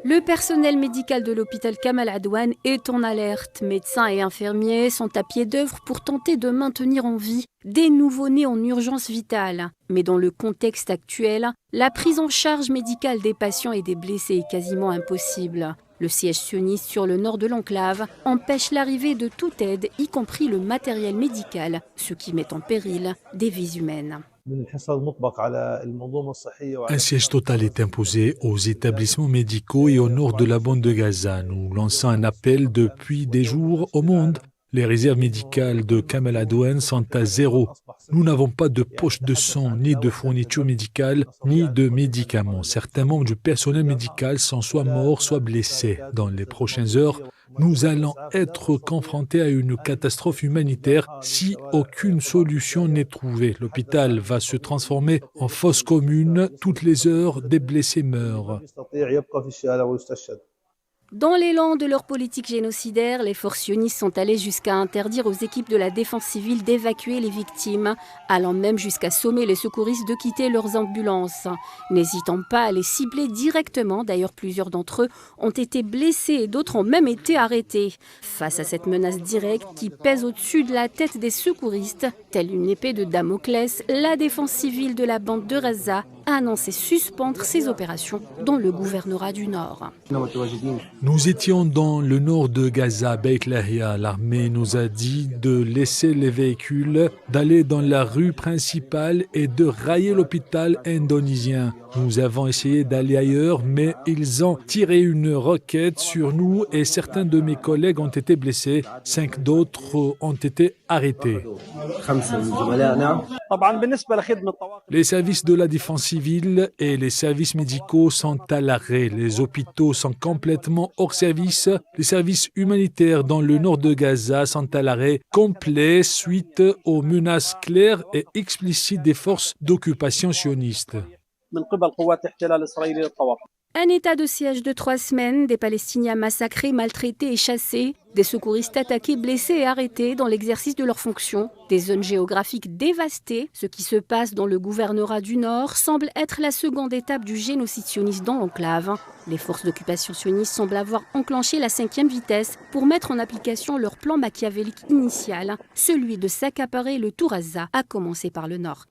Le personnel médical de l'hôpital Kamal Adwan est en alerte. Médecins et infirmiers sont à pied d'œuvre pour tenter de maintenir en vie des nouveau-nés en urgence vitale. Mais dans le contexte actuel, la prise en charge médicale des patients et des blessés est quasiment impossible. Le siège sioniste sur le nord de l'enclave empêche l'arrivée de toute aide, y compris le matériel médical, ce qui met en péril des vies humaines. Un siège total est imposé aux établissements médicaux et au nord de la bande de Gaza. Nous lançons un appel depuis des jours au monde. Les réserves médicales de Kamal Adwan sont à zéro. Nous n'avons pas de poche de sang, ni de fourniture médicale, ni de médicaments. Certains membres du personnel médical sont soit morts, soit blessés. Dans les prochaines heures, nous allons être confrontés à une catastrophe humanitaire si aucune solution n'est trouvée. L'hôpital va se transformer en fosse commune. Toutes les heures, des blessés meurent. Dans l'élan de leur politique génocidaire, les forces sionistes sont allées jusqu'à interdire aux équipes de la défense civile d'évacuer les victimes, allant même jusqu'à sommer les secouristes de quitter leurs ambulances. N'hésitant pas à les cibler directement, d'ailleurs plusieurs d'entre eux ont été blessés et d'autres ont même été arrêtés. Face à cette menace directe qui pèse au-dessus de la tête des secouristes, telle une épée de Damoclès, la défense civile de la bande de Gaza a annoncé suspendre ses opérations dans le gouvernorat du Nord. Nous étions dans le nord de Gaza, Beit Lahia. L'armée nous a dit de laisser les véhicules, d'aller dans la rue principale et de railler l'hôpital indonésien. Nous avons essayé d'aller ailleurs, mais ils ont tiré une roquette sur nous et certains de mes collègues ont été blessés. 5 d'autres ont été arrêtés. Les services de la défense civile et les services médicaux sont à l'arrêt. Les hôpitaux sont complètement hors service. Les services humanitaires dans le nord de Gaza sont à l'arrêt complet suite aux menaces claires et explicites des forces d'occupation sionistes. Un état de siège de 3 semaines, des Palestiniens massacrés, maltraités et chassés, des secouristes attaqués, blessés et arrêtés dans l'exercice de leurs fonctions, des zones géographiques dévastées. Ce qui se passe dans le gouvernorat du Nord semble être la seconde étape du génocide sioniste dans l'enclave. Les forces d'occupation sionistes semblent avoir enclenché la 5e vitesse pour mettre en application leur plan machiavélique initial, celui de s'accaparer le tout Gaza, à commencer par le Nord.